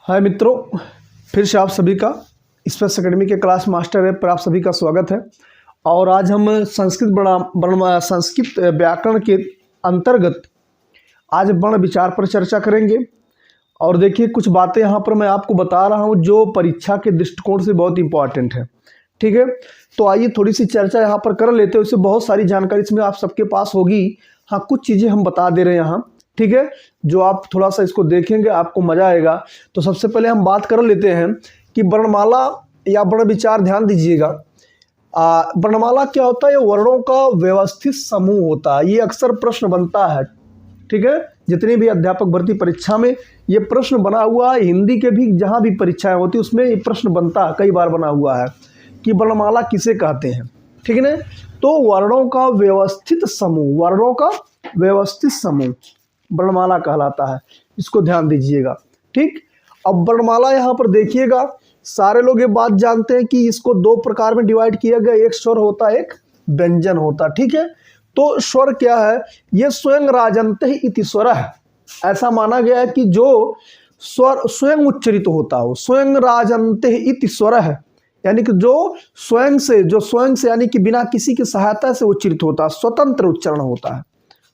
हाय मित्रों, फिर से आप सभी का स्पेस एकेडमी के क्लास मास्टर ऐप पर आप सभी का स्वागत है। और आज हम संस्कृत व्याकरण के अंतर्गत आज वर्ण विचार पर चर्चा करेंगे। और देखिए, कुछ बातें यहाँ पर मैं आपको बता रहा हूँ जो परीक्षा के दृष्टिकोण से बहुत इंपॉर्टेंट है। ठीक है, तो आइए थोड़ी सी चर्चा यहाँ पर कर लेते हैं। उससे बहुत सारी जानकारी इसमें आप सबके पास होगी। हाँ, कुछ चीज़ें हम बता दे रहे हैं यहाँ, ठीक है, जो आप थोड़ा सा इसको देखेंगे आपको मजा आएगा। तो सबसे पहले हम बात कर लेते हैं कि वर्णमाला या वर्ण विचार। ध्यान दीजिएगा, वर्णमाला क्या होता है? ये वर्णों का व्यवस्थित समूह होता है। ये अक्सर प्रश्न बनता है, ठीक है, जितनी भी अध्यापक भर्ती परीक्षा में ये प्रश्न बना हुआ है। हिंदी के भी जहाँ भी परीक्षाएं होती है उसमें ये प्रश्न बनता है, कई बार बना हुआ है कि वर्णमाला किसे कहते हैं। ठीक है ना? तो वर्णों का व्यवस्थित समूह, वर्णों का व्यवस्थित समूह वर्णमाला कहलाता है। इसको ध्यान दीजिएगा, ठीक। अब वर्णमाला यहाँ पर देखिएगा, सारे लोग ये बात जानते हैं कि इसको दो प्रकार में डिवाइड किया गया, एक स्वर होता है, एक व्यंजन होता है। ठीक है, तो स्वर क्या है? ये स्वयं राजन्ते इति स्वर है। ऐसा माना गया है कि जो स्वर स्वयं उच्चरित होता हो, स्वयं राजन्ते इति स्वर है, यानी कि जो स्वयं से यानी कि बिना किसी की सहायता से उच्चरित होता है, स्वतंत्र उच्चारण होता है।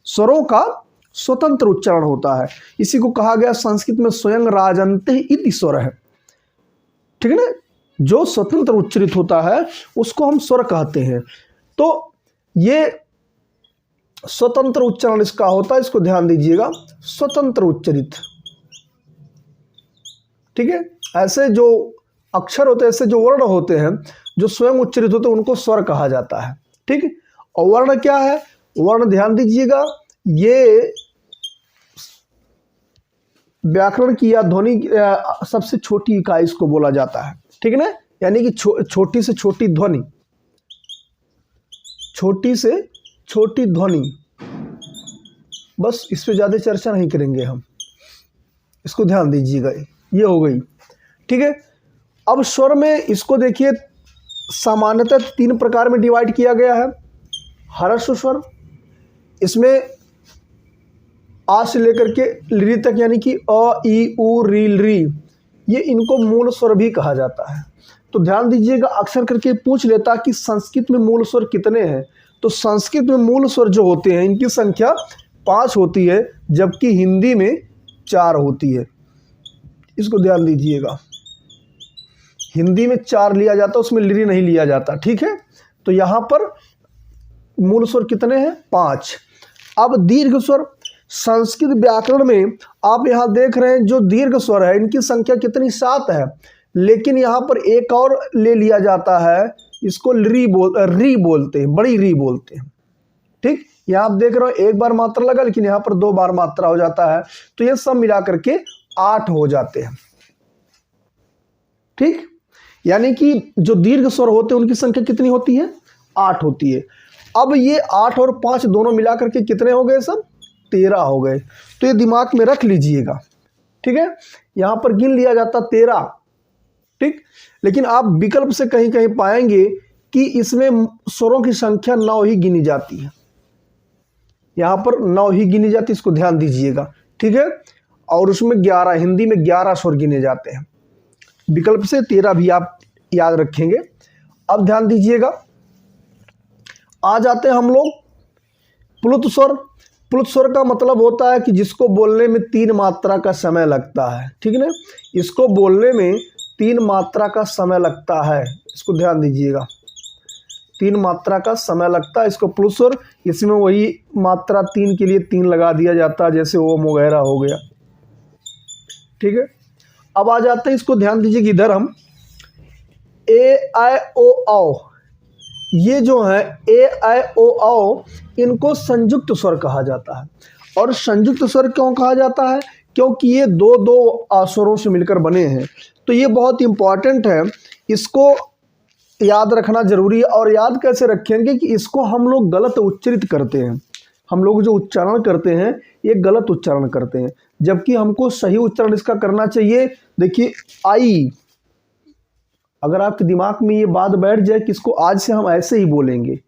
स्वरों का स्वतंत्र उच्चारण होता है। इसी को कहा गया संस्कृत में स्वयं राजन्ते इति स्वर है। ठीक है ना? जो स्वतंत्र उच्चरित होता है उसको हम स्वर कहते हैं। तो ये स्वतंत्र उच्चारण इसका होता है, इसको ध्यान दीजिएगा, स्वतंत्र उच्चरित। ठीक है, ऐसे जो अक्षर होते हैं, ऐसे जो वर्ण होते हैं जो स्वयं उच्चरित होते हैं उनको स्वर कहा जाता है। ठीक है, और वर्ण क्या है? वर्ण ध्यान दीजिएगा, ये व्याकरण की या ध्वनि सबसे छोटी इकाई इसको बोला जाता है। ठीक है ना? यानी कि छोटी से छोटी ध्वनि, छोटी से छोटी ध्वनि, बस इस पे ज्यादा चर्चा नहीं करेंगे हम, इसको ध्यान दीजिएगा। ये हो गई, ठीक है। अब स्वर में इसको देखिए, सामान्यतः तीन प्रकार में डिवाइड किया गया है। ह्रस्व स्वर, इसमें आ से लेकर के ली तक, यानी कि अ, ई, उ, री, री, ये इनको मूल स्वर भी कहा जाता है। तो ध्यान दीजिएगा, अक्सर करके पूछ लेता कि संस्कृत में मूल स्वर कितने हैं। तो संस्कृत में मूल स्वर जो होते हैं इनकी संख्या 5 होती है, जबकि हिंदी में 4 होती है। इसको ध्यान दीजिएगा, हिंदी में 4 लिया जाता, उसमें ली नहीं लिया जाता। ठीक है, तो यहाँ पर मूल स्वर कितने हैं? 5। अब दीर्घ स्वर, संस्कृत व्याकरण में आप यहाँ देख रहे हैं जो दीर्घ स्वर है इनकी संख्या कितनी? 7 है। लेकिन यहाँ पर एक और ले लिया जाता है, इसको री बोलते हैं, बड़ी री बोलते हैं। ठीक, यहाँ आप देख रहे हो एक बार मात्रा लगा, लेकिन यहाँ पर 2 बार मात्रा हो जाता है। तो ये सब मिला करके 8 हो जाते हैं। ठीक, यानी कि जो दीर्घ स्वर होते हैं उनकी संख्या कितनी होती है? 8 होती है। अब ये 8 और 5 दोनों मिला करके कितने हो गए? सब 13 हो गए। तो ये दिमाग में रख लीजिएगा, ठीक है। यहां पर गिन लिया जाता 13, ठीक। लेकिन आप विकल्प से कहीं कहीं पाएंगे कि इसमें स्वरों की संख्या 9 ही गिनी जाती है। यहां पर 9 ही गिनी जाती है, इसको ध्यान दीजिएगा, ठीक है। और उसमें 11, हिंदी में 11 स्वर गिने जाते हैं। विकल्प से 13 भी आप याद रखेंगे। अब ध्यान दीजिएगा, आ जाते हैं हम लोग प्लुत स्वर। प्लुत स्वर का मतलब होता है कि जिसको बोलने में 3 मात्रा का समय लगता है। ठीक है ना? इसको बोलने में 3 मात्रा का समय लगता है, इसको ध्यान दीजिएगा, 3 मात्रा का समय लगता है इसको प्लुत स्वर। इसमें वही मात्रा 3 के लिए 3 लगा दिया जाता है, जैसे ओम वगैरह हो गया। ठीक है, अब आ जाते हैं, इसको ध्यान दीजिए कि इधर हम ए, आई, ओ, औ, ये जो है ए, आई, ओ, औ, इनको संयुक्त स्वर कहा जाता है। और संयुक्त स्वर क्यों कहा जाता है? क्योंकि ये दो स्वरों से मिलकर बने हैं। तो ये बहुत इंपॉर्टेंट है, इसको याद रखना जरूरी है। और याद कैसे रखेंगे कि इसको हम लोग गलत उच्चरित करते हैं। हम लोग जो उच्चारण करते हैं ये गलत उच्चारण करते हैं, जबकि हमको सही उच्चारण इसका करना चाहिए। देखिए, आई, अगर आपके दिमाग में ये बात बैठ जाए कि इसको आज से हम ऐसे ही बोलेंगे,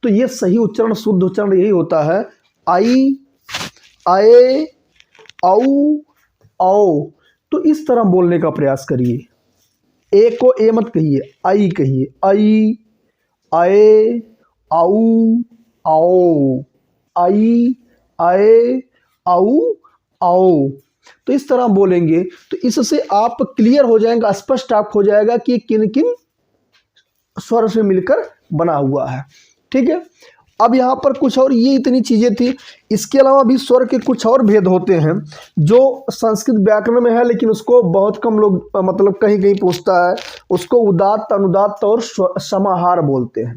तो ये सही उच्चारण, शुद्ध उच्चारण यही होता है, आई, आए, औ, औ। तो इस तरह बोलने का प्रयास करिए। ए को ए मत कहिए, आई कहिए। आई, आए, आऊ, आओ, आई, आए, आऊ, आओ। तो इस तरह बोलेंगे तो इससे आप क्लियर हो जाएगा, स्पष्ट आप हो जाएगा कि किन किन स्वर से मिलकर बना हुआ है। ठीक है। अब यहाँ पर कुछ और, ये इतनी चीज़ें थी। इसके अलावा भी स्वर के कुछ और भेद होते हैं जो संस्कृत व्याकरण में है, लेकिन उसको बहुत कम लोग मतलब कहीं कहीं पूछता है। उसको उदात्त, अनुदात्त और समाहार बोलते हैं।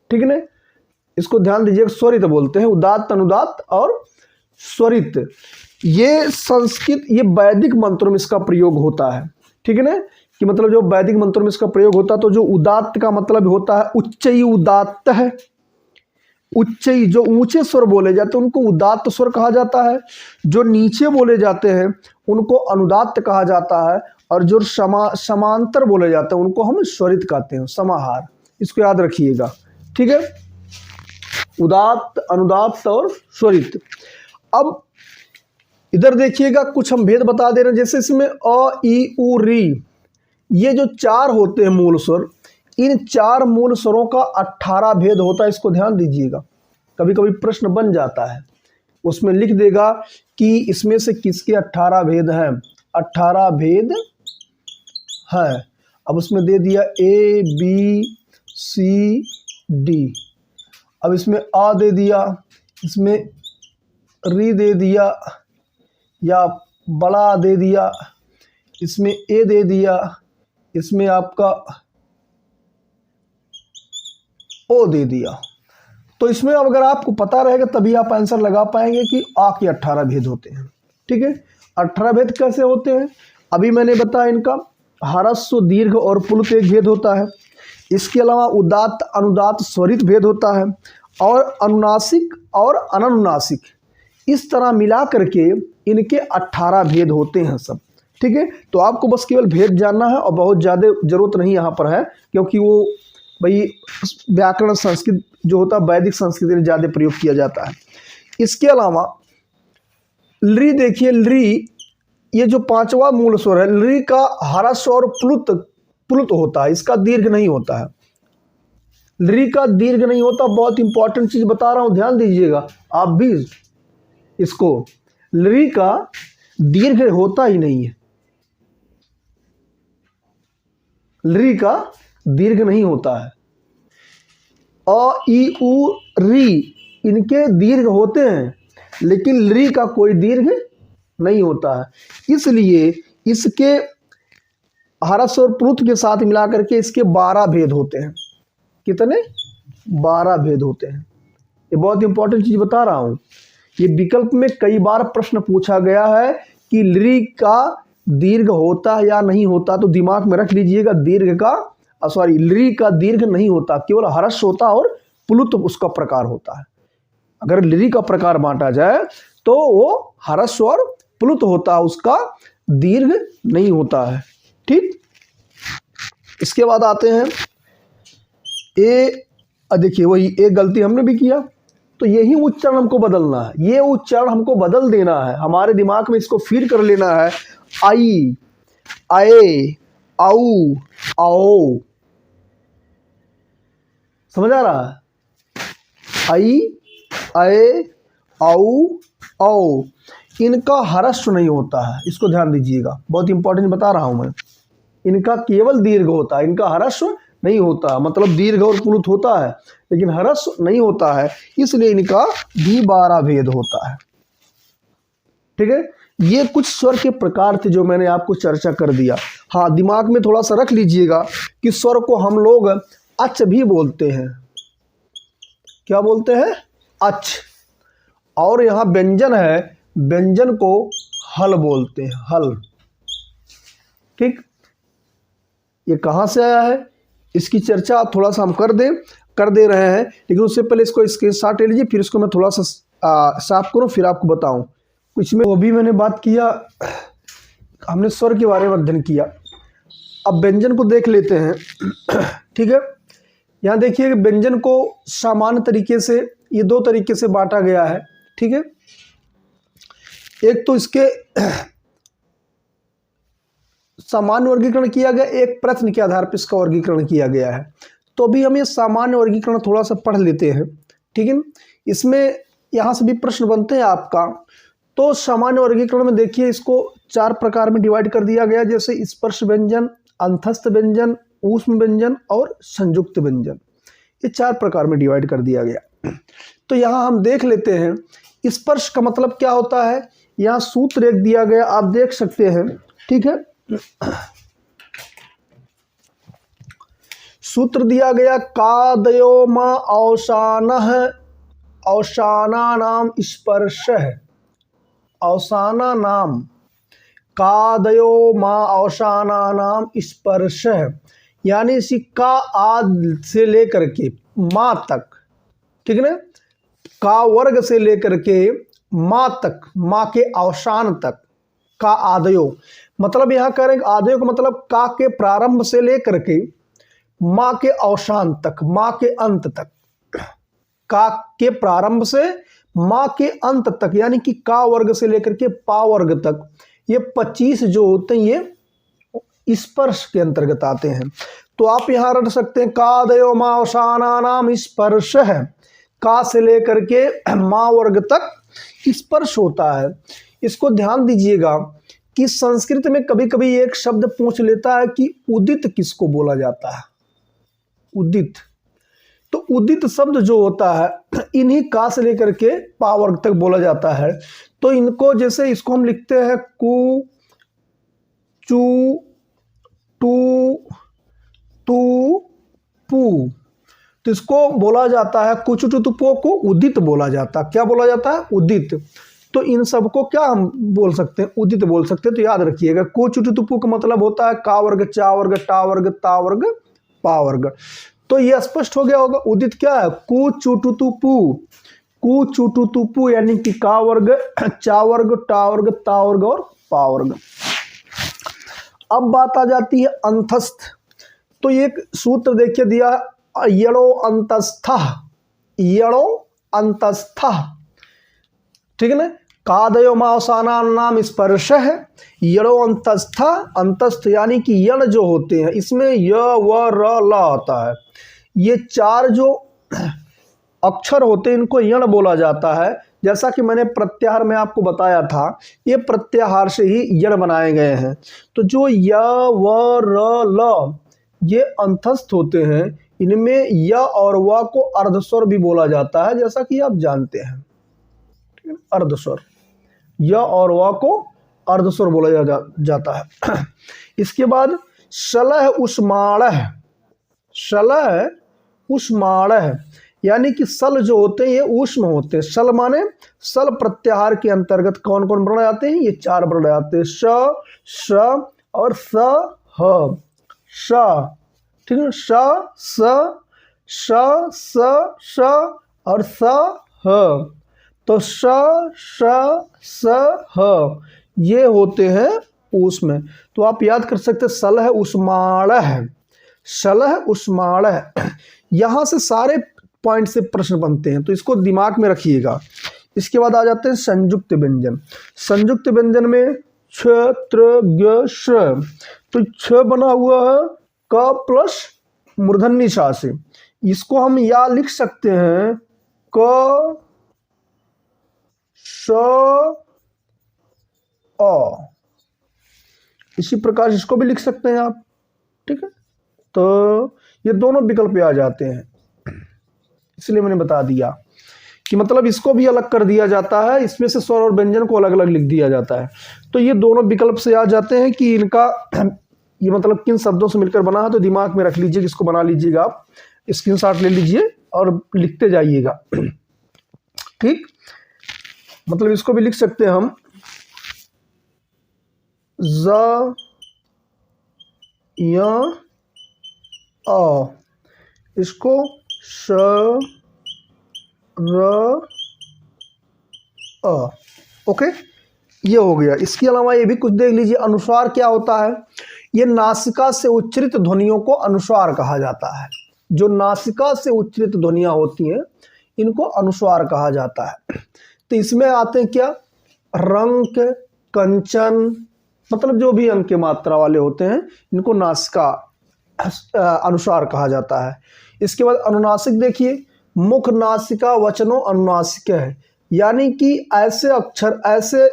ठीक है ना, इसको ध्यान दीजिए। स्वरित बोलते हैं, उदात्त, अनुदात्त और स्वरित। ये संस्कृत, ये वैदिक मंत्रों में इसका प्रयोग होता है। ठीक है ना, कि मतलब जो वैदिक मंत्रों में इसका प्रयोग होता है, तो जो उदात्त का मतलब होता है उच्चई उदात्त है। उच्चई, जो ऊंचे स्वर बोले जाते हैं उनको उदात्त स्वर कहा जाता है। जो नीचे बोले जाते हैं उनको अनुदात्त कहा जाता है। और जो समांतर बोले जाते हैं उनको हम स्वरित कहते हैं, समाहार। इसको याद रखिएगा। ठीक है, उदात्त, अनुदात्त और स्वरित। अब इधर देखिएगा, कुछ हम भेद बता दे रहे हैं। जैसे इसमें अ, ई, उ, री, ये जो चार होते हैं मूल स्वर, इन चार मूल स्वरों का 18 भेद होता है। इसको ध्यान दीजिएगा, कभी कभी प्रश्न बन जाता है, उसमें लिख देगा कि इसमें से किसके 18 भेद हैं। 18 भेद है। अब उसमें दे दिया ए, बी, सी, डी। अब इसमें आ दे दिया, इसमें री दे दिया या बड़ा दे दिया, इसमें ए दे दिया, इसमें आपका ओ दे दिया। तो इसमें अगर आपको पता रहेगा तभी आप आंसर लगा पाएंगे कि आ के 18 भेद होते हैं। ठीक है, 18 भेद कैसे होते हैं अभी मैंने बताया। इनका ह्रस्व, दीर्घ और प्लुत एक भेद होता है। इसके अलावा उदात्त, अनुदात्त, स्वरित भेद होता है। और अनुनासिक और अननुनासिक, इस तरह मिला करके इनके 18 भेद होते हैं सब। ठीक है, तो आपको बस केवल भेद जानना है और बहुत ज़्यादा ज़रूरत नहीं यहाँ पर है, क्योंकि वो भाई व्याकरण संस्कृत जो होता है वैदिक संस्कृत में ज़्यादा प्रयोग किया जाता है। इसके अलावा लृ देखिए, लृ ये जो पांचवा मूल स्वर है, लृ का ह्रस्व और प्लुत होता है, इसका दीर्घ नहीं होता है। लृ का दीर्घ नहीं होता, बहुत इंपॉर्टेंट चीज़ बता रहा हूँ, ध्यान दीजिएगा आप भी इसको। लृ का दीर्घ होता ही नहीं है, लृ का दीर्घ नहीं होता है। अ, ई, उ, री इनके दीर्घ होते हैं, लेकिन लृ का कोई दीर्घ नहीं होता है। इसलिए इसके ह्रस्व और प्लुत के साथ मिलाकर के इसके 12 भेद होते हैं। कितने? 12 भेद होते हैं। ये बहुत इंपॉर्टेंट चीज बता रहा हूं। ये विकल्प में कई बार प्रश्न पूछा गया है कि लृ का दीर्घ होता है या नहीं होता, तो दिमाग में रख लीजिएगा दीर्घ का लृ का दीर्घ नहीं होता, केवल ह्रस्व होता और प्लुत उसका प्रकार होता है। अगर लृ का प्रकार बांटा जाए तो वो ह्रस्व और प्लुत होता है, उसका दीर्घ नहीं होता है। ठीक, इसके बाद आते हैं ए। देखिए वही एक गलती हमने भी किया, तो यही उच्चारण हमको बदलना है, ये उच्चारण हमको बदल देना है, हमारे दिमाग में इसको फीड कर लेना है। आई, आए, आऊ, आओ, समझ आ रहा है? आई, आए, आऊ, आओ, इनका ह्रस्व नहीं होता है, इसको ध्यान दीजिएगा, बहुत इंपॉर्टेंट बता रहा हूं मैं। इनका केवल दीर्घ होता है, इनका ह्रस्व नहीं होता। मतलब दीर्घ और प्लुत होता है लेकिन ह्रस्व नहीं होता है, इसलिए इनका भी 12 भेद होता है। ठीक है, ये कुछ स्वर के प्रकार थे जो मैंने आपको चर्चा कर दिया। हाँ, दिमाग में थोड़ा सा रख लीजिएगा कि स्वर को हम लोग अच भी बोलते हैं। क्या बोलते हैं? अच। और यहाँ व्यंजन है, व्यंजन को हल बोलते हैं, हल। ठीक, ये कहाँ से आया है इसकी चर्चा थोड़ा सा हम कर दे रहे हैं, लेकिन उससे पहले इसको स्क्रीनशॉट ले लीजिए, फिर इसको मैं थोड़ा सा साफ करूँ फिर आपको बताऊं। कुछ में वो भी मैंने बात किया, हमने स्वर के बारे में अध्ययन किया। अब व्यंजन को देख लेते हैं। ठीक है, यहाँ देखिए व्यंजन को सामान्य तरीके से ये 2 तरीके से बांटा गया है। ठीक है, एक तो इसके सामान्य वर्गीकरण किया गया, एक प्रश्न के आधार पर इसका वर्गीकरण किया गया है। तो अभी हम ये सामान्य वर्गीकरण थोड़ा सा पढ़ लेते हैं, ठीक है। इसमें यहाँ से भी प्रश्न बनते हैं आपका। तो सामान्य वर्गीकरण में देखिए इसको 4 प्रकार में डिवाइड कर दिया गया, जैसे स्पर्श व्यंजन, अंतस्थ व्यंजन, ऊष्म व्यंजन और संयुक्त व्यंजन। ये 4 प्रकार में डिवाइड कर दिया गया। तो यहाँ हम देख लेते हैं स्पर्श का मतलब क्या होता है। यहाँ सूत्र एक दिया गया, आप देख सकते हैं, ठीक है। सूत्र दिया गया कादयो मा अवसानः अवसानानाम स्पर्शः, अवसाना नाम कादयो मा अवसानानाम स्पर्शः, यानी इसी का आद से लेकर के माँ तक, ठीक है ना, का वर्ग से लेकर के माँ तक, माँ के अवसान तक, का आदयो मतलब यहाँ कह रहे हैं आदयो का मतलब का के प्रारंभ से लेकर के माँ के अवसान तक, माँ के अंत तक, का के प्रारंभ से माँ के अंत तक, यानी कि का वर्ग से लेकर के पा वर्ग तक, ये 25 जो होते हैं ये स्पर्श के अंतर्गत आते हैं। तो आप यहाँ रख सकते हैं कादयो मा अवसानानाम स्पर्श है, का से लेकर के माँ वर्ग तक स्पर्श होता है। इसको ध्यान दीजिएगा कि संस्कृत में कभी कभी एक शब्द पूछ लेता है कि उदित किसको बोला जाता है, उदित। तो उदित शब्द जो होता है इन्हीं का से लेकर के पा वर्ग तक बोला जाता है। तो इनको जैसे इसको हम लिखते हैं कु, चू, टू, तू, पू, तो इसको बोला जाता है कुचुटुतुपो को उदित बोला जाता है। क्या बोला जाता है? उदित। तो इन सब को क्या हम बोल सकते हैं? उदित बोल सकते हैं। तो याद रखिएगा कुचुटुतुपु का मतलब होता है का वर्ग, चा वर्ग, टा वर्ग, ता वर्ग, पा वर्ग। तो ये स्पष्ट हो गया होगा। उदित क्या है? कुचुटुतुपु, कुचुटुतुपु यानी कि का वर्ग, चा वर्ग, टा वर्ग, ता वर्ग और पा वर्ग। अब बात आ जाती है अंतस्थ। तो एक सूत्र देखिए दिया है यणो अंतस्थः, यणो अंतस्थः, ठीक है ना। कादयो मा अवसानानाम स्पर्श है, यणो अंतस्थ, अंतस्थ यानी कि यण जो होते हैं इसमें य व र ल आता है। ये 4 जो अक्षर होते हैं इनको यण बोला जाता है। जैसा कि मैंने प्रत्याहार में आपको बताया था, ये प्रत्याहार से ही यण बनाए गए हैं। तो जो य व र ल ये अंतस्थ होते हैं, इनमें य और व को अर्धस्वर भी बोला जाता है, जैसा कि आप जानते हैं। अर्धस्वर, य और व को अर्धस्वर बोला जाता है। इसके बाद शलह उष्माणः, शलह उष्माणः यानी कि सल जो होते हैं ये उष्म होते हैं। सल माने सल प्रत्याहार के अंतर्गत कौन कौन वर्ण आते हैं? ये 4 वर्ण आते हैं, श, श और स, ह, श, ठीक है। श, स, श, स और स, ह। तो श, श, स, ह ये होते हैं ऊष्म। तो आप याद कर सकते हैं सलह उष्माणः, सलह उष्माणः। यहाँ से सारे पॉइंट से प्रश्न बनते हैं, तो इसको दिमाग में रखिएगा। इसके बाद आ जाते हैं संयुक्त व्यंजन। संयुक्त व्यंजन में छ, त्र, ग, श्र। तो छ बना हुआ है क प्लस मूर्धन्य सा से। इसको हम या लिख सकते हैं क श अ, इसी प्रकार इसको भी लिख सकते हैं आप, ठीक है। तो ये दोनों विकल्प आ जाते हैं, इसलिए मैंने बता दिया कि मतलब इसको भी अलग कर दिया जाता है, इसमें से स्वर और व्यंजन को अलग अलग लिख दिया जाता है। तो ये दोनों विकल्प से आ जाते हैं कि इनका ये मतलब किन शब्दों से मिलकर बना है। तो दिमाग में रख लीजिए, इसको बना लीजिएगा, आप स्क्रीनशॉट ले लीजिए और लिखते जाइएगा, ठीक। मतलब इसको भी लिख सकते हैं हम ज, य, अ, इसको श, र, अ, ओके, ये हो गया। इसके अलावा ये भी कुछ देख लीजिए। अनुस्वार क्या होता है? ये नासिका से उच्चरित ध्वनियों को अनुस्वार कहा जाता है। जो नासिका से उच्चरित ध्वनियां होती हैं इनको अनुस्वार कहा जाता है। तो इसमें आते हैं क्या? रंक, कंचन, मतलब जो भी अंक के मात्रा वाले होते हैं इनको नासिका अनुसार कहा जाता है। इसके बाद अनुनासिक देखिए, मुख नासिका वचनों अनुनासिक है, यानी कि ऐसे अक्षर, ऐसे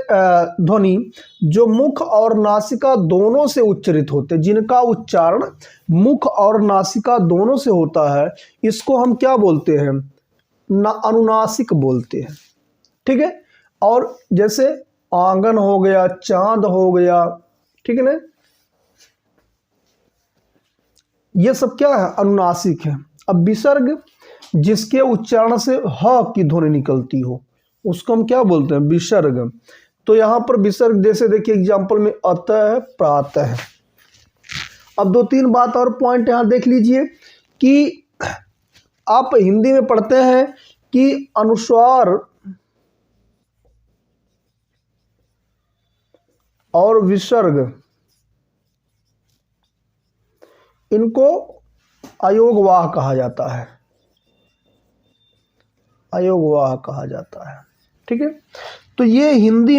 ध्वनि जो मुख और नासिका दोनों से उच्चारित होते हैं, जिनका उच्चारण मुख और नासिका दोनों से होता है, इसको हम क्या बोलते हैं? अनुनासिक बोलते हैं। ठीक है। और जैसे आंगन हो गया, चांद हो गया, ठीक है ना, ये सब क्या है? अनुनासिक है। अब विसर्ग, जिसके उच्चारण से ह की ध्वनि निकलती हो, उसको हम क्या बोलते हैं? विसर्ग। तो यहां पर विसर्ग जैसे देखिए एग्जाम्पल में अतः, प्रातः। अब 2-3 बात और पॉइंट यहां देख लीजिए कि आप हिंदी में पढ़ते हैं कि अनुस्वार और विसर्ग, इनको अयोगवाह कहा जाता है, अयोगवाह कहा जाता है। ठीक है। तो ये हिंदी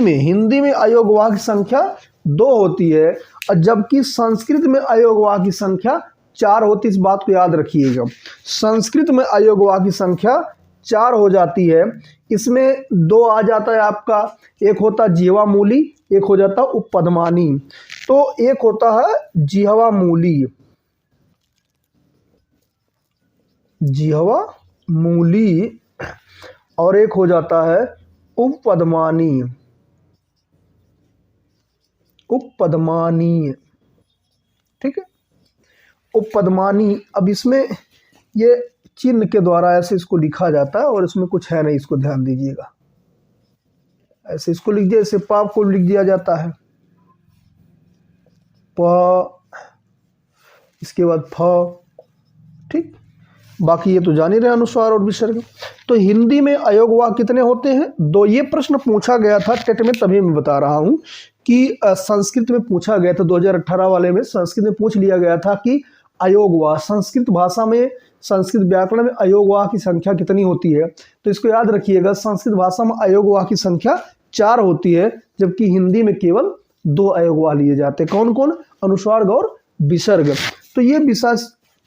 में अयोगवाह की संख्या 2 होती है, और जबकि संस्कृत में अयोगवाह की संख्या 4 होती है। इस बात को याद रखिएगा, संस्कृत में अयोगवाह की संख्या 4 हो जाती है। इसमें 2 आ जाता है आपका, एक होता जिह्वामूली, एक हो जाता उपपदमानी। तो एक होता है जिह्वामूली, जिह्वामूली, और एक हो जाता है उपपदमानी, उपपदमानी। ठीक है, उपपदमानी। अब इसमें ये चिन्ह के द्वारा ऐसे इसको लिखा जाता है, और इसमें कुछ है नहीं, इसको ध्यान दीजिएगा। ऐसे इसको लिख दिया, इसे पाप को लिख दिया जाता है, प, इसके बाद फ। ठीक, बाकी ये तो जान ही रहे अनुस्वार और विसर्ग। तो हिंदी में अयोगवाह कितने होते हैं? 2। ये प्रश्न पूछा गया था टेट में, तभी मैं बता रहा हूं कि संस्कृत में पूछा गया था, 2018 वाले में संस्कृत में पूछ लिया गया था कि अयोगवाह, संस्कृत भाषा में, संस्कृत व्याकरण में अयोगवाह की संख्या कितनी होती है? तो इसको याद रखिएगा, संस्कृत भाषा में अयोगवाह की संख्या 4 होती है, जबकि हिंदी में केवल 2 अयोगवाह लिए जाते हैं। कौन कौन? अनुस्वार और विसर्ग। तो ये विषय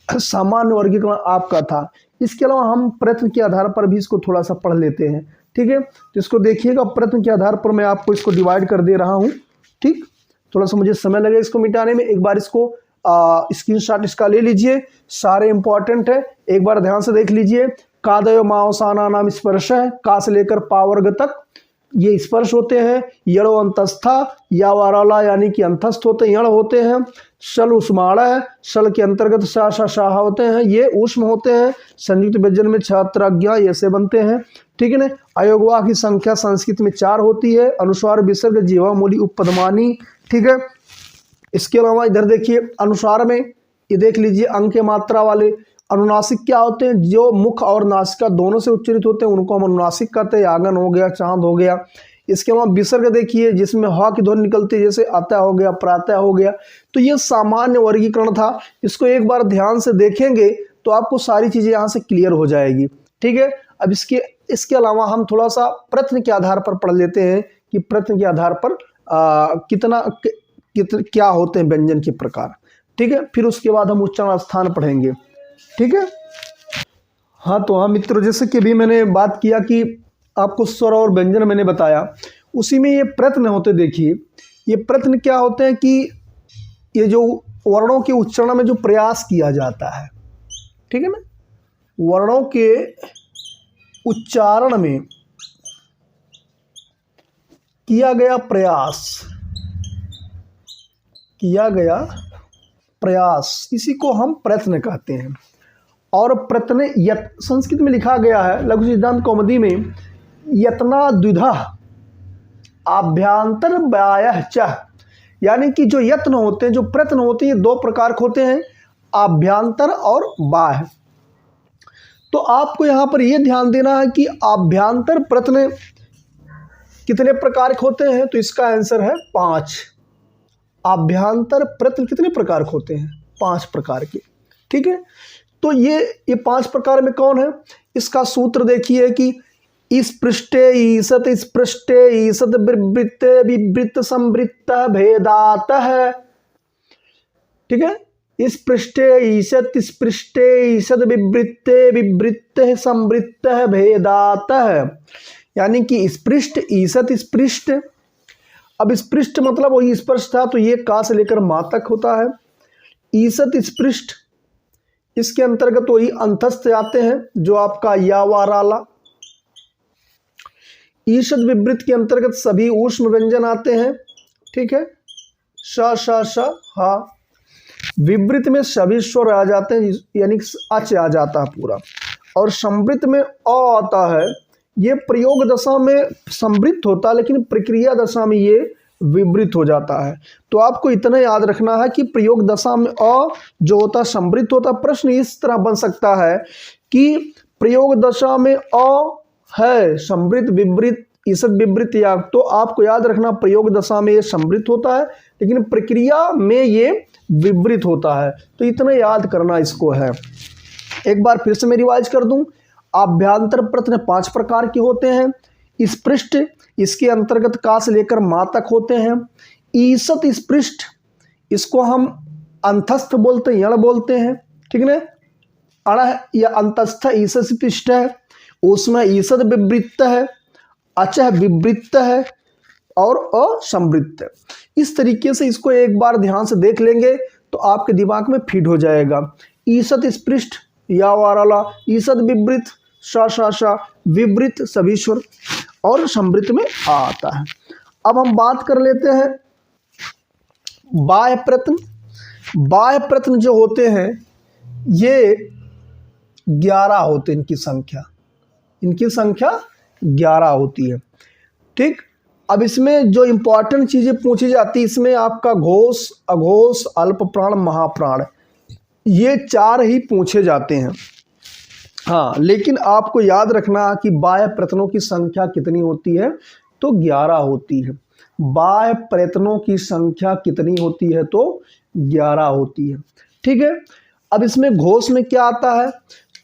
सामान्य वर्गीकरण आपका था। इसके अलावा हम प्रश्न के आधार पर भी इसको थोड़ा सा पढ़ लेते हैं। ठीक है, तो इसको देखिएगा, प्रश्न के आधार पर मैं आपको इसको डिवाइड कर दे रहा हूं। ठीक, थोड़ा सा मुझे समय लगेगा इसको मिटाने में। एक बार इसको स्क्रीनशॉट इसका ले लीजिए, सारे इंपॉर्टेंट है, एक बार ध्यान से देख लीजिए। कादयो मावसाना नाम स्पर्श है, का से लेकर पावर्ग तक ये स्पर्श होते हैं। यणो अंतस्था या वाराला यानी कि अंतस्थ होते हैं, यण होते हैं। शल उष्माण है, शल के अंतर्गत शाह होते हैं, ये ऊष्म होते हैं। संयुक्त व्यंजन में छात्राज्ञा ये से बनते हैं। ठीक है ना। अयोगवाह की संख्या संस्कृत में 4 होती है, अनुस्वार विसर्ग जिह्वामूली उपपदमानी। ठीक है। इसके अलावा इधर देखिए अनुस्वार में ये देख लीजिए अंक के मात्रा वाले। अनुनासिक क्या होते हैं? जो मुख और नासिका दोनों से उच्चारित होते हैं, उनको हम अनुनासिक कहते हैं। आंगन हो गया, चांद हो गया। इसके अलावा विसर्ग देखिए, जिसमें ह की ध्वनि निकलती है, जैसे अतः हो गया, प्रातः हो गया। तो ये सामान्य वर्गीकरण था, इसको एक बार ध्यान से देखेंगे तो आपको सारी चीजें यहाँ से क्लियर हो जाएगी। ठीक है। अब इसके अलावा हम थोड़ा सा प्रश्न के आधार पर पढ़ लेते हैं कि प्रश्न के आधार पर क्या होते हैं व्यंजन के प्रकार। ठीक है, फिर उसके बाद हम उच्चारण स्थान पढ़ेंगे। ठीक है। हाँ, तो हाँ मित्रों, जैसे कि अभी मैंने बात किया कि आपको स्वर और व्यंजन मैंने बताया, उसी में ये प्रश्न होते। देखिए ये प्रश्न क्या होते हैं कि ये जो वर्णों के उच्चारण में जो प्रयास किया जाता है, ठीक है ना, वर्णों के उच्चारण में किया गया प्रयास, इसी को हम प्रश्न कहते हैं। और प्रश्न संस्कृत में लिखा गया है लघु सिद्धांत कौमुदी में, यत्ना द्विधा आभ्यंतर बाह्य च, यानी कि जो यत्न होते हैं, जो प्रश्न होते हैं, ये 2 प्रकार के होते हैं, आभ्यंतर और बाह्य। तो आपको यहाँ पर यह ध्यान देना है कि आभ्यंतर प्रश्न कितने प्रकार के होते हैं? तो इसका आंसर है 5। आभ्यंतर प्रश्न कितने प्रकार के होते हैं? 5 प्रकार के। ठीक है। तो ये 5 प्रकार में कौन है? इसका सूत्र देखिए कि इस पृष्ठे ईसत इस पृष्ठे ईसत विवृत विवृत संवृत्त भेदात है। ठीक है, इस पृष्ठे ईसत इस पृष्ठे ईसत विवृत विवृत संवृत्त भेदात है, यानी कि इस पृष्ठ ईसत इस पृष्ठ, अब इस पृष्ठ मतलब वही स्पर्श था तो ये का से लेकर मा तक होता है। ईसत इस पृष्ठ, इसके अंतर्गत वही अंतस्थ आते हैं जो आपका या वाराला। ईशद विवृत के अंतर्गत सभी ऊष्म व्यंजन आते हैं। ठीक है, श श श हा। विवृत में सभी स्वर आ जाते हैं, यानी अच आ जाता है पूरा। और संवृत में अ आता है, ये प्रयोग दशा में संवृत होता है लेकिन प्रक्रिया दशा में ये विवृत हो जाता है। तो आपको इतना याद रखना है कि प्रयोग दशा में अ जो होता है संवृत होता है। प्रश्न इस तरह बन सकता है कि प्रयोग दशा में अ है संवृत विवृत ईसद विवृत या, तो आपको याद रखना प्रयोग दशा में ये संवृत होता है लेकिन प्रक्रिया में ये विवृत होता है। तो इतना याद करना इसको है। एक बार फिर से मैं रिवाइज कर दूं। आभ्यंतर प्रश्न 5 प्रकार के होते हैं। इस पृष्ठ, इसके अंतर्गत का से लेकर मा तक होते हैं। ईसत इस पृष्ठ, इसको हम अंतस्थ बोलते हैं, यण बोलते हैं। ठीक है, अण या अंतस्थ ईसत पृष्ठ है, उसमें ईसद विवृत्त है, अचह विवृत्त है और असंवृत्त। इस तरीके से इसको एक बार ध्यान से देख लेंगे तो आपके दिमाग में फिट हो जाएगा। ईसत इस पृष्ठ या वाराला, ईसद विवृत श श श, विवृत सभी स्वर और संवृत में आ आता है। अब हम बात कर लेते हैं बाह्य प्रत्न। बाह्य प्रत्न जो होते हैं ये 11 होते हैं, इनकी संख्या 11 होती है। ठीक, अब इसमें जो इंपॉर्टेंट चीजें पूछी जाती है, इसमें आपका घोष, अघोष, अल्प प्राण, महाप्राण, ये 4 ही पूछे जाते हैं। हाँ, लेकिन आपको याद रखना कि बाह्य प्रत्नों की संख्या कितनी होती है, तो 11 होती है। बाह्य प्रत्नों की संख्या कितनी होती है, तो 11 होती है। ठीक है, अब इसमें घोष में क्या आता है,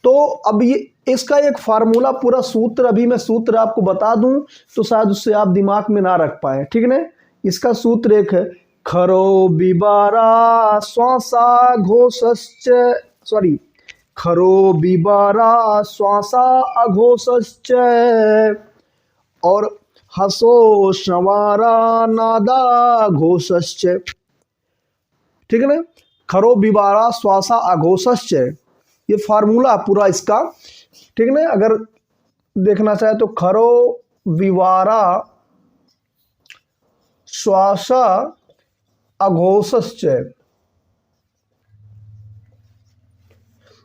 तो अब ये इसका एक फार्मूला पूरा सूत्र, अभी मैं सूत्र आपको बता दूं तो शायद उससे आप दिमाग में ना रख पाए। ठीक है ना, इसका सूत्र एक है खरो बिबारा श्वासा घोषश्च, सॉरी, खरो बिबारा श्वासा अघोषश्च और हसो शवारा नादा घोषश्च। ठीक है ना, खरो बिबारा श्वासा अघोषश्च, ये फार्मूला पूरा इसका। ठीक है ना, अगर देखना चाहे तो खरो विवारा श्वासा अघोषश्च,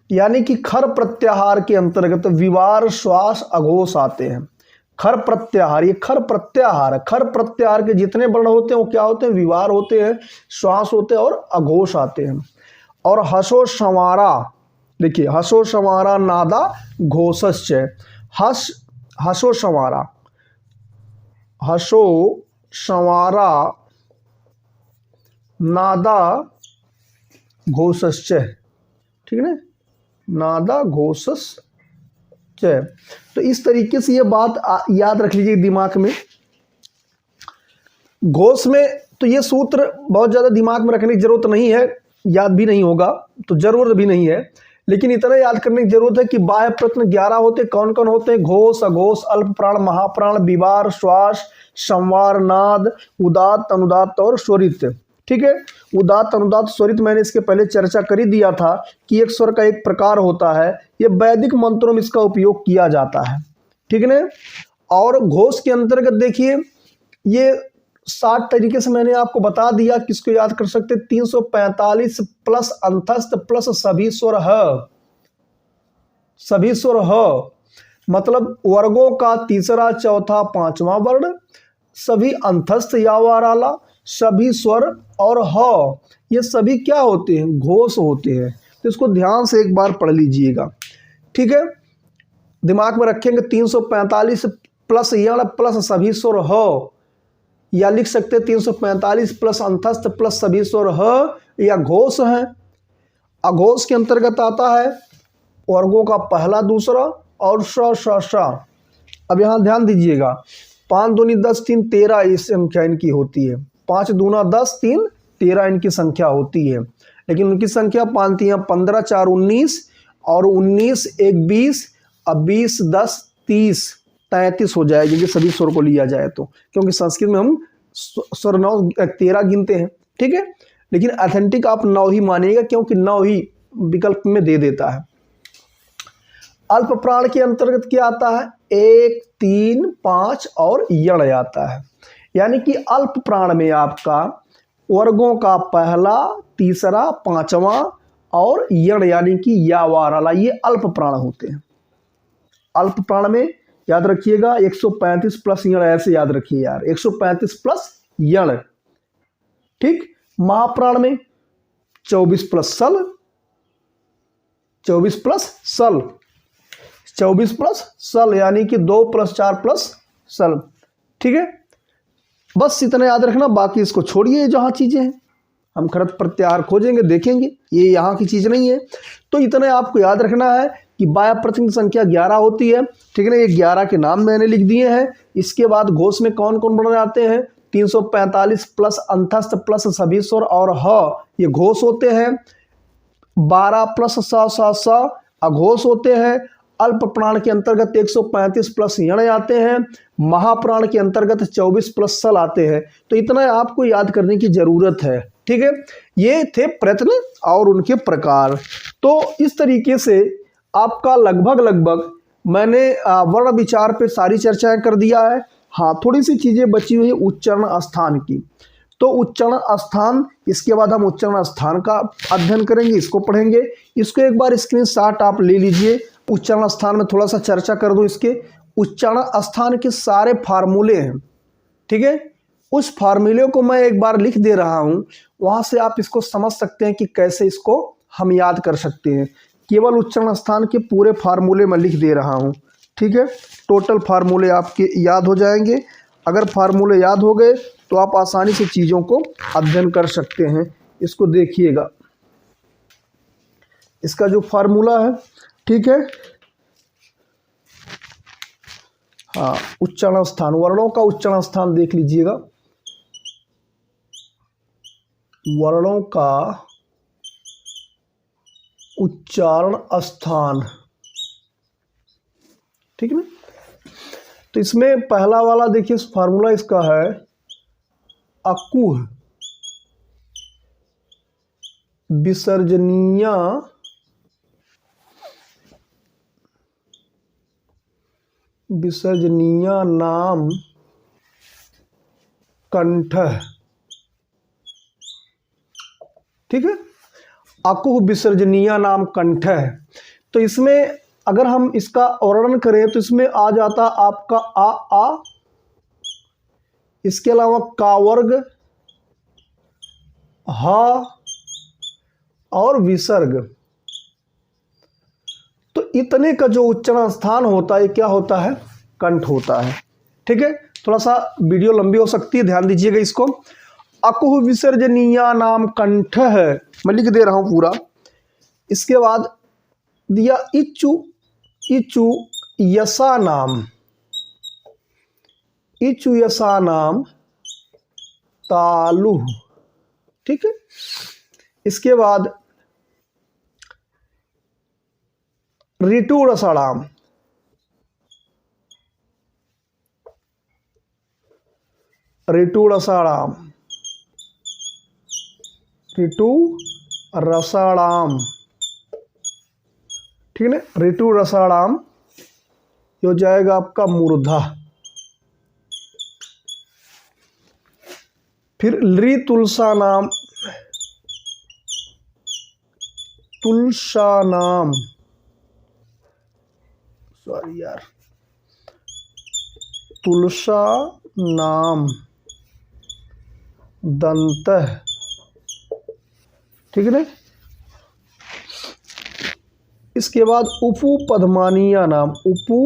यानी कि खर प्रत्याहार के अंतर्गत विवार श्वास अघोष आते हैं। खर प्रत्याहार, ये खर प्रत्याहार है। खर प्रत्याहार के जितने वर्ण होते हैं वो क्या होते हैं, विवार होते हैं, श्वास होते हैं और अघोष आते हैं। और हसो संवारा, देखिए हसो संवारा नादा घोषश्च, हसो संवारा, हसो संवारा नादा घोषश्च। ठीक है ना, नादा घोषश्च। तो इस तरीके से ये बात याद रख लीजिए दिमाग में। घोष में तो ये सूत्र बहुत ज़्यादा दिमाग में रखने की जरूरत नहीं है, याद भी नहीं होगा तो जरूरत भी नहीं है, लेकिन इतना याद करने की जरूरत है कि बाह्य प्रत्न 11 होते। कौन कौन होते हैं, घोष, अघोष, अल्प प्राण, महाप्राण, विवार, श्वास, संवार, नाद, उदात्त, अनुदात्त और स्वरित। ठीक है, उदात्त, अनुदात्त, स्वरित मैंने इसके पहले चर्चा कर ही दिया था कि एक स्वर का एक प्रकार होता है, ये वैदिक मंत्रों में इसका उपयोग किया जाता है। ठीक है ना, और घोष के अंतर्गत देखिए ये 60 तरीके से मैंने आपको बता दिया, किसको याद कर सकते, 345 प्लस अंतस्थ प्लस सभी स्वर ह, सभी स्वर ह, मतलब वर्गों का तीसरा, चौथा, पांचवा वर्ण, सभी अंतस्थ यावाराला, सभी स्वर और ह, ये सभी क्या होते हैं, घोष होते हैं। तो इसको ध्यान से एक बार पढ़ लीजिएगा। ठीक है, दिमाग में रखेंगे 345 प्लस यण प्लस सभी स्वर ह, या लिख सकते 345 प्लस अंतस्थ प्लस सभी स्वर ह, या घोष है। अघोष के अंतर्गत आता है वर्गों का पहला, दूसरा और श श श, अब यहाँ ध्यान दीजिएगा, 5 दूनी 10, 3 13 इस संख्या इनकी होती है। 5 दूना 10, 3 13 इनकी संख्या होती है। लेकिन उनकी संख्या 5 3 15, 4 19 और 19 1 20, अब 20 10 30 33 हो जाएगी यदि सभी स्वर को लिया जाए तो, क्योंकि संस्कृत में हम स्वर 9 13 गिनते हैं। ठीक है, लेकिन ऑथेंटिक आप 9 ही मानिएगा, क्योंकि 9 ही विकल्प में दे देता है। अल्प प्राण के अंतर्गत क्या आता है? 1 3 5 और यण आता है। यानी कि अल्प प्राण में आपका वर्गों का पहला, तीसरा, पांचवा और यण यानी कि या वार वाला, ये अल्प प्राण होते हैं। अल्प प्राण में याद रखिएगा 135 प्लस यण, ऐसे याद रखिए यार, 135 प्लस यण। ठीक, महाप्राण में 24 प्लस सल, 24 प्लस सल, 24 प्लस सल यानी कि 2 प्लस 4 प्लस सल। ठीक है, बस इतना याद रखना, बाकी इसको छोड़िए। जहाँ चीज़ें हैं हम खरत प्रत्याहार खोजेंगे, देखेंगे, ये यहाँ की चीज़ नहीं है। तो इतना आपको याद रखना है कि बाह्य प्रतिनिधि संख्या 11 होती है। ठीक है ना, ये 11 के नाम मैंने लिख दिए हैं। इसके बाद घोष में कौन कौन बन जाते हैं? 345 प्लस अंतस्थ प्लस सभी स्वर और ह, ये घोष होते हैं। 12 प्लस स अघोष होते हैं। अल्प प्राण के अंतर्गत 135 प्लस यण आते हैं। महाप्राण के अंतर्गत 24 प्लस सल आते हैं। तो इतना आपको याद करने की जरूरत है। ठीक है, ये थे प्रयत्न और उनके प्रकार। तो इस तरीके से आपका लगभग मैंने वर्ण विचार पे सारी चर्चाएं कर दिया है। हाँ, थोड़ी सी चीजें बची हुई है उच्चारण स्थान की। तो उच्चारण स्थान, इसके बाद हम उच्चारण स्थान का अध्ययन करेंगे, इसको पढ़ेंगे। इसको एक बार स्क्रीनशॉट आप ले लीजिए। उच्चारण स्थान में थोड़ा सा चर्चा कर दूं। इसके उच्चारण स्थान के सारे फार्मूले हैं। ठीक है, उस फार्मूले को मैं एक बार लिख दे रहा हूं, वहां से आप इसको समझ सकते हैं कि कैसे इसको हम याद कर सकते हैं। केवल उच्चारण स्थान के पूरे फार्मूले मैं लिख दे रहा हूं। ठीक है, टोटल फार्मूले आपके याद हो जाएंगे। अगर फार्मूले याद हो गए तो आप आसानी से चीज़ों को अध्ययन कर सकते हैं। इसको देखिएगा, इसका जो फार्मूला है, ठीक है, हाँ, उच्चारण स्थान, वर्णों का उच्चारण स्थान देख लीजिएगा। वर्णों का उच्चारण स्थान, ठीक है ना। तो इसमें पहला वाला देखिए, फार्मूला इसका है अकुह विसर्जनीय नाम कंठ। ठीक है, अकुह विसर्जनीय नाम कंठ है। तो इसमें अगर हम इसका वर्णन करें तो इसमें आ जाता आपका आ, इसके अलावा का वर्ग, हा और विसर्ग। तो इतने का जो उच्चारण स्थान होता है क्या होता है? कंठ होता है। ठीक है, थोड़ा सा वीडियो लंबी हो सकती है, ध्यान दीजिएगा इसको। अकुह विसर्जनीय नाम कंठ है, मैं लिख दे रहा हूं पूरा। इसके बाद दिया इचु यसा नाम, इचु यसा नाम तालु। ठीक है, इसके बाद ऋतु रसाणाम, ऋतु रसाणाम, ऋतु रसाणाम। ठीक है ना, ऋतु रसाणाम हो जाएगा आपका मूर्धा। फिर लृ तुलसा नाम, तुलसा नाम, सॉरी यार, तुलसा नाम दंत। ठीक है ना। इसके बाद उपु पद्मानिया नाम, उपु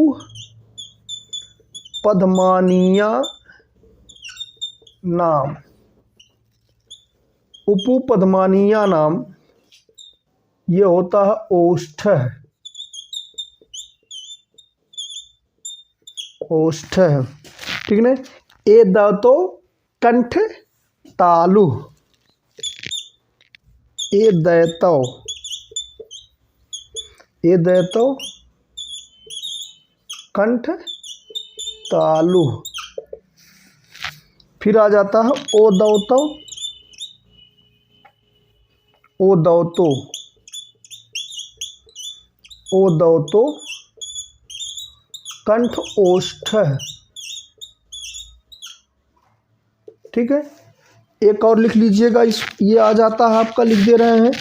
पद्मानिया नाम, उपु पद्मानिया नाम, ये होता है ओष्ठ, ओष्ठ, ठीक ना। ए दतो कंठ तालु, ए दैतो, ए दैतो कंठ तालु। फिर आ जाता है ओ दौतो, ओ दौतो, ओ दौतो कंठ ओष्ठ, ठीक है। एक और लिख लीजिएगा, इस ये आ जाता है आपका, लिख दे रहे हैं,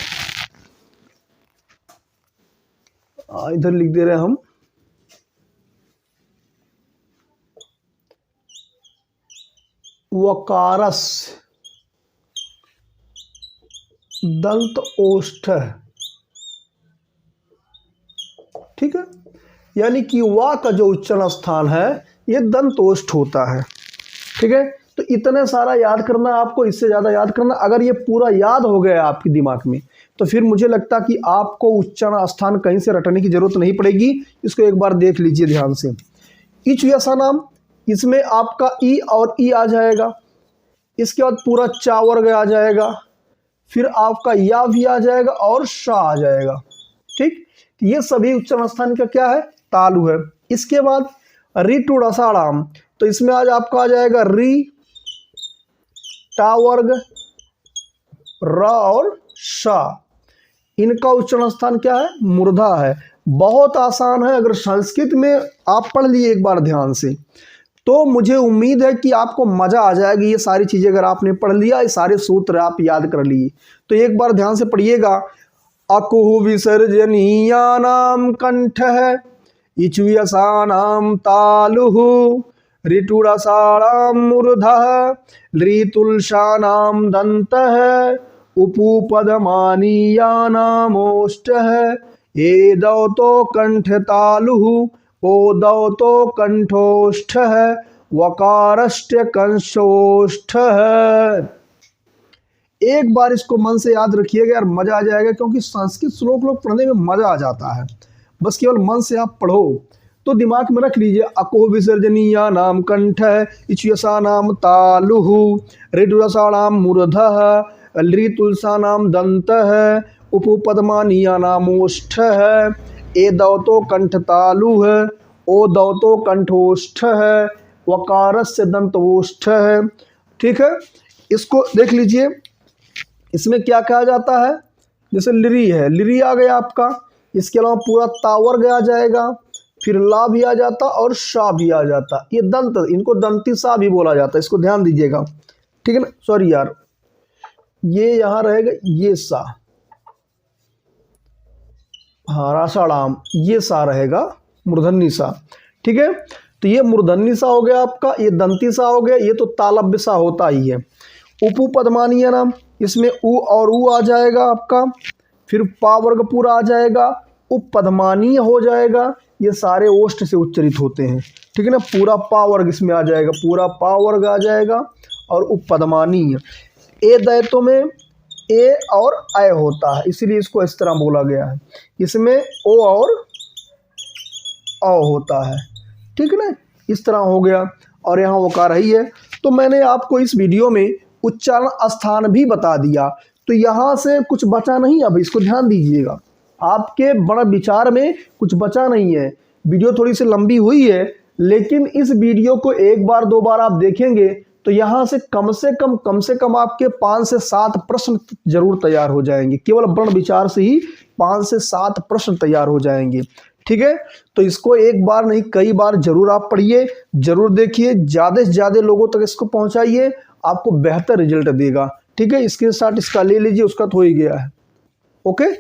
इधर लिख दे रहे हैं हम, वकारस दंत ओष्ठ, ठीक है। यानी कि वा का जो उच्चारण स्थान है ये दंत ओष्ठ होता है, ठीक है। तो इतने सारा याद करना आपको, इससे ज़्यादा याद करना। अगर ये पूरा याद हो गया आपके दिमाग में तो फिर मुझे लगता कि आपको उच्चारण स्थान कहीं से रटने की जरूरत नहीं पड़ेगी। इसको एक बार देख लीजिए ध्यान से। इच ऐसा नाम, इसमें आपका ई और ई आ जाएगा, इसके बाद पूरा चा वर्ग आ जाएगा, फिर आपका या भी आ जाएगा और शा आ जाएगा, ठीक। ये सभी उच्चारण स्थान का क्या है, तालु है। इसके बाद री टू रसाड़ाम, तो इसमें आज आपका आ जाएगा री, टा वर्ग, र और शा। इनका उच्चारण स्थान क्या है, मूर्धा है। बहुत आसान है। अगर संस्कृत में आप पढ़ लिए एक बार ध्यान से तो मुझे उम्मीद है कि आपको मज़ा आ जाएगी। ये सारी चीज़ें अगर आपने पढ़ लिया, ये सारे सूत्र आप याद कर लिए, तो एक बार ध्यान से पढ़िएगा। अकुह विसर्जनीयानाम कंठ है, इचुयसानाम तालुः, ऋटुरसाणाम मूर्धः, ऋतुलसानाम दन्तः, उपुपदमानीयानाम ओष्ठः, एदौतो कंठ तालुः, ओदौतो कंठोष्ठः, वकारश्च कंठोष्ठः। एक बार इसको मन से याद रखिएगा यार, मजा आ जाएगा। क्योंकि संस्कृत श्लोक लोग पढ़ने में मजा आ जाता है, बस केवल मन से आप पढ़ो। तो दिमाग में रख लीजिए, अको विसर्जनीया नाम कंठ, इच्यसा नाम तालुः, ऋटुरसा नाम मूर्धः, ऋतुलसा नाम दन्तः, उपपद्मानीया नाम ओष्ठः, एदौतो कंठ तालुः, ओदौतो कंठोष्ठः, वकारस्य दंतोष्ठः, ठीक है। इसको देख लीजिए, इसमें क्या कहा जाता है, जैसे लिरी है, लिरी आ गया आपका। इसके अलावा पूरा तावर्ग आ जाएगा, फिर ला भी आ जाता और शा भी आ जाता। ये दंत, इनको दंती सा भी बोला जाता है, इसको ध्यान दीजिएगा, ठीक है ना। सॉरी यार, ये यहाँ रहेगा ये सा, हाँ रासाड़ाम, ये सा रहेगा मूर्धन्य सा, ठीक है। तो ये मूर्धन्य सा हो गया आपका, ये दंती सा हो गया, ये तो तालव्य सा होता ही है। उपु पद्मानीय नाम, इसमें उ और उ आ जाएगा आपका, फिर पा वर्ग पूरा आ जाएगा, उप पद्मानीय हो जाएगा। ये सारे ओष्ठ से उच्चरित होते हैं, ठीक है ना। पूरा पा वर्ग इसमें आ जाएगा, पूरा पा वर्ग आ जाएगा और उप पद्मानीय। ए दैतो में ए और अय होता है, इसीलिए इसको इस तरह बोला गया है। इसमें ओ और अ होता है, ठीक है ना। इस तरह हो गया, और यहाँ वकार ही है। तो मैंने आपको इस वीडियो में उच्चारण स्थान भी बता दिया, तो यहाँ से कुछ बचा नहीं। अब इसको ध्यान दीजिएगा, आपके बड़ा विचार में कुछ बचा नहीं है। वीडियो थोड़ी सी लंबी हुई है, लेकिन इस वीडियो को एक बार दो बार आप देखेंगे तो यहाँ से कम से कम आपके 5 से 7 प्रश्न जरूर तैयार हो जाएंगे। केवल वर्ण विचार से ही 5 से 7 प्रश्न तैयार हो जाएंगे, ठीक है। तो इसको एक बार नहीं कई बार जरूर आप पढ़िए, जरूर देखिए, ज़्यादा से ज़्यादा लोगों तक इसको पहुँचाइए, आपको बेहतर रिजल्ट देगा, ठीक है। स्क्रीनशॉट इसका ले लीजिए, उसका तो हो ही गया है। ओके।